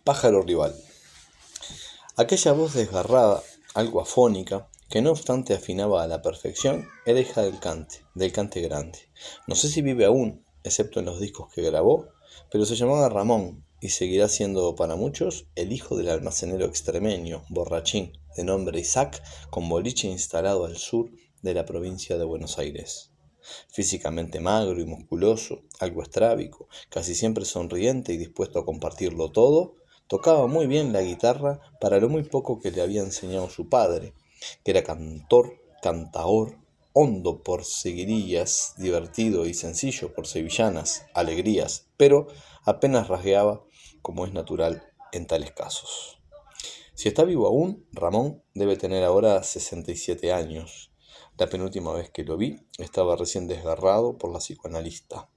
Pájaro rival. Aquella voz desgarrada, algo afónica, que no obstante afinaba a la perfección, era hija del cante grande. No sé si vive aún, excepto en los discos que grabó, pero se llamaba Ramón y seguirá siendo para muchos el hijo del almacenero extremeño, borrachín, de nombre Isaac, con boliche instalado al sur de la provincia de Buenos Aires. Físicamente magro y musculoso, algo estrábico, casi siempre sonriente y dispuesto a compartirlo todo, tocaba muy bien la guitarra para lo muy poco que le había enseñado su padre, que era cantaor, hondo por seguirillas, divertido y sencillo por sevillanas, alegrías, pero apenas rasgueaba, como es natural en tales casos. Si está vivo aún, Ramón debe tener ahora 67 años. La penúltima vez que lo vi, estaba recién desgarrado por la psicoanalista.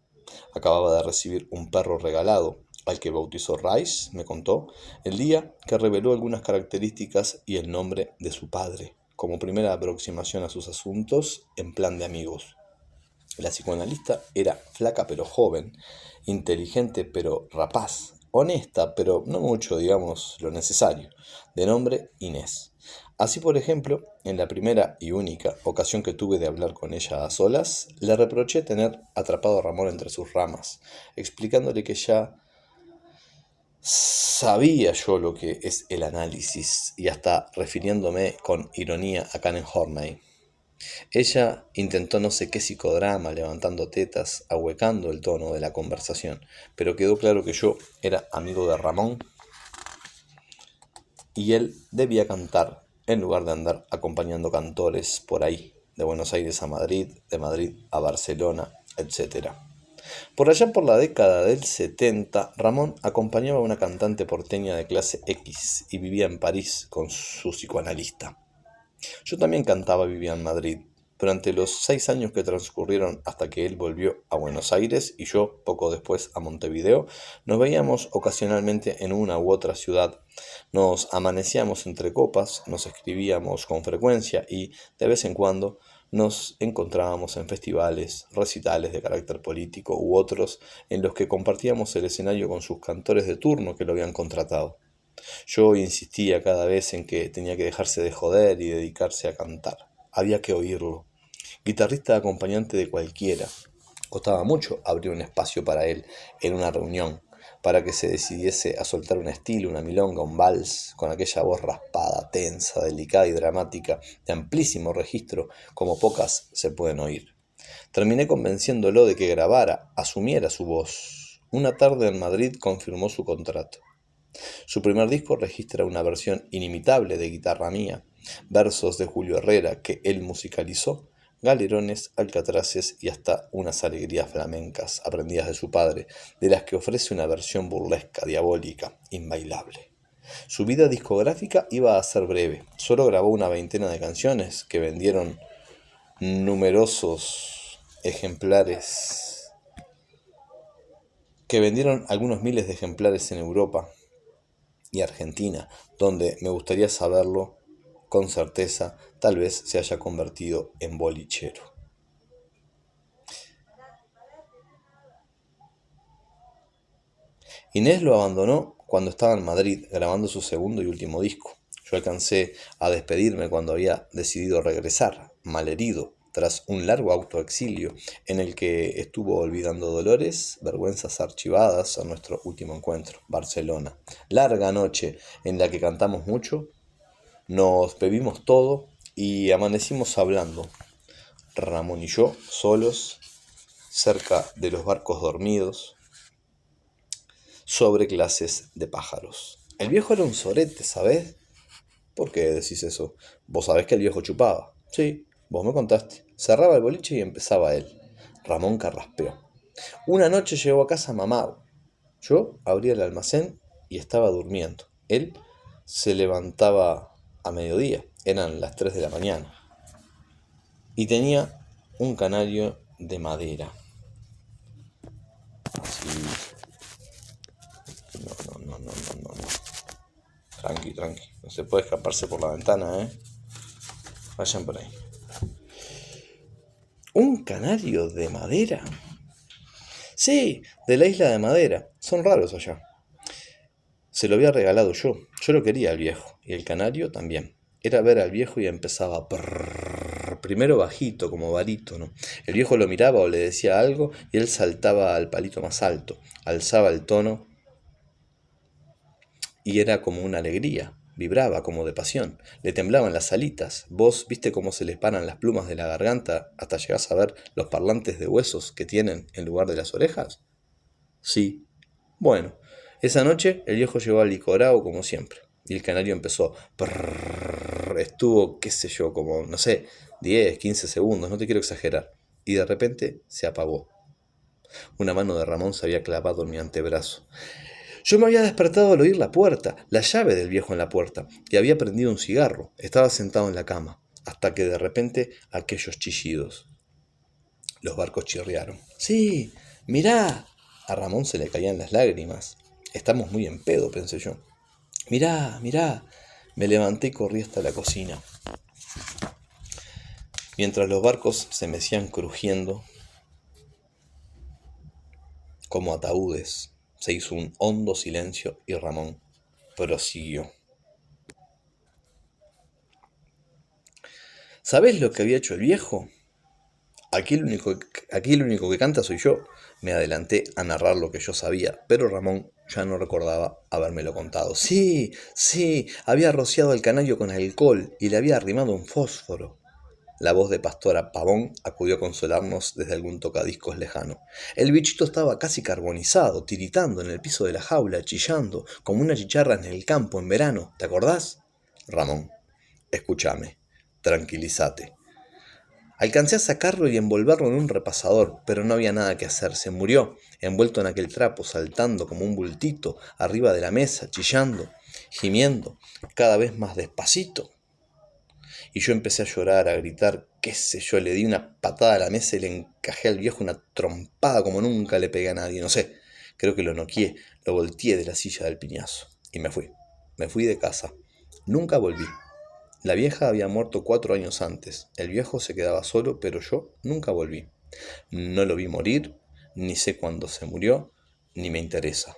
Acababa de recibir un perro regalado, al que bautizó Rice, me contó, el día que reveló algunas características y el nombre de su padre, como primera aproximación a sus asuntos en plan de amigos. La psicoanalista era flaca pero joven, inteligente pero rapaz, honesta pero no mucho, digamos, lo necesario, de nombre Inés. Así, por ejemplo, en la primera y única ocasión que tuve de hablar con ella a solas, le reproché tener atrapado a Ramón entre sus ramas, explicándole que ya sabía yo lo que es el análisis y hasta refiriéndome con ironía a Karen Horney. Ella intentó no sé qué psicodrama, levantando tetas, ahuecando el tono de la conversación, pero quedó claro que yo era amigo de Ramón y él debía cantar en lugar de andar acompañando cantores por ahí, de Buenos Aires a Madrid, de Madrid a Barcelona, etc. Por allá por la década del 70, Ramón acompañaba a una cantante porteña de clase X y vivía en París con su psicoanalista. Yo también cantaba y vivía en Madrid. Durante los 6 años que transcurrieron hasta que él volvió a Buenos Aires y yo, poco después, a Montevideo, nos veíamos ocasionalmente en una u otra ciudad. Nos amanecíamos entre copas, nos escribíamos con frecuencia y, de vez en cuando, nos encontrábamos en festivales, recitales de carácter político u otros en los que compartíamos el escenario con sus cantores de turno que lo habían contratado. Yo insistía cada vez en que tenía que dejarse de joder y dedicarse a cantar. Había que oírlo. Guitarrista acompañante de cualquiera. Costaba mucho abrir un espacio para él en una reunión, para que se decidiese a soltar un estilo, una milonga, un vals, con aquella voz raspada, tensa, delicada y dramática, de amplísimo registro, como pocas se pueden oír. Terminé convenciéndolo de que grabara, asumiera su voz. Una tarde en Madrid confirmó su contrato. Su primer disco registra una versión inimitable de Guitarra Mía, versos de Julio Herrera que él musicalizó, galerones, alcatraces y hasta unas alegrías flamencas aprendidas de su padre, de las que ofrece una versión burlesca, diabólica, inbailable. Su vida discográfica iba a ser breve, solo grabó una veintena de canciones que vendieron numerosos ejemplares, que vendieron algunos miles de ejemplares en Europa y Argentina, donde me gustaría saberlo con certeza, tal vez se haya convertido en bolichero. Inés lo abandonó cuando estaba en Madrid grabando su segundo y último disco. Yo alcancé a despedirme cuando había decidido regresar, malherido, tras un largo autoexilio en el que estuvo olvidando dolores, vergüenzas archivadas a nuestro último encuentro, Barcelona. Larga noche en la que cantamos mucho, nos bebimos todo y amanecimos hablando, Ramón y yo, solos, cerca de los barcos dormidos, sobre clases de pájaros. El viejo era un sorete, ¿sabés? ¿Por qué decís eso? Vos sabés que el viejo chupaba. Sí, vos me contaste. Cerraba el boliche y empezaba él. Ramón carraspeó. Una noche llegó a casa mamado. Yo abría el almacén y estaba durmiendo. Él se levantaba a mediodía. Eran las 3 de la mañana. Y tenía un canario de madera. Así. No. Tranqui. No se puede escaparse por la ventana, ¿eh? Vayan por ahí. ¿Un canario de madera? Sí, de la isla de Madera. Son raros allá. Se lo había regalado yo. Yo lo quería al viejo. Y el canario también. Era ver al viejo y empezaba prrr, primero bajito, como barítono. El viejo lo miraba o le decía algo y él saltaba al palito más alto. Alzaba el tono y era como una alegría. Vibraba como de pasión. Le temblaban las alitas. ¿Vos viste cómo se les paran las plumas de la garganta hasta llegás a ver los parlantes de huesos que tienen en lugar de las orejas? Sí. Bueno, esa noche el viejo llegó al licorao como siempre. Y el canario empezó. Prrrr, estuvo, qué sé yo, como, no sé, 10, 15 segundos, no te quiero exagerar. Y de repente se apagó. Una mano de Ramón se había clavado en mi antebrazo. Yo me había despertado al oír la puerta, la llave del viejo en la puerta, y había prendido un cigarro. Estaba sentado en la cama, hasta que de repente aquellos chillidos. Los barcos chirriaron. Sí, mirá. A Ramón se le caían las lágrimas. Estamos muy en pedo, pensé yo. Mirá, mirá. Me levanté y corrí hasta la cocina. Mientras los barcos se mecían crujiendo como ataúdes, se hizo un hondo silencio y Ramón prosiguió. ¿Sabés lo que había hecho el viejo? Aquí el único que canta soy yo. Me adelanté a narrar lo que yo sabía, pero Ramón ya no recordaba habérmelo contado. Sí, sí, había rociado al canario con alcohol y le había arrimado un fósforo. La voz de Pastora Pavón acudió a consolarnos desde algún tocadiscos lejano. El bichito estaba casi carbonizado, tiritando en el piso de la jaula, chillando, como una chicharra en el campo en verano. ¿Te acordás? Ramón, escúchame, tranquilízate. Alcancé a sacarlo y envolverlo en un repasador, pero no había nada que hacer. Se murió, envuelto en aquel trapo, saltando como un bultito, arriba de la mesa, chillando, gimiendo, cada vez más despacito. Y yo empecé a llorar, a gritar, qué sé yo, le di una patada a la mesa y le encajé al viejo una trompada como nunca le pegué a nadie, no sé. Creo que lo noqueé, lo volteé de la silla del piñazo. Y me fui. Me fui de casa. Nunca volví. La vieja había muerto 4 años antes. El viejo se quedaba solo, pero yo nunca volví. No lo vi morir, ni sé cuándo se murió, ni me interesa.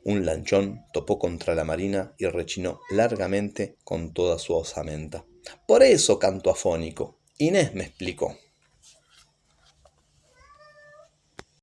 Un lanchón topó contra la marina y rechinó largamente con toda su osamenta. Por eso canto afónico. Inés me explicó.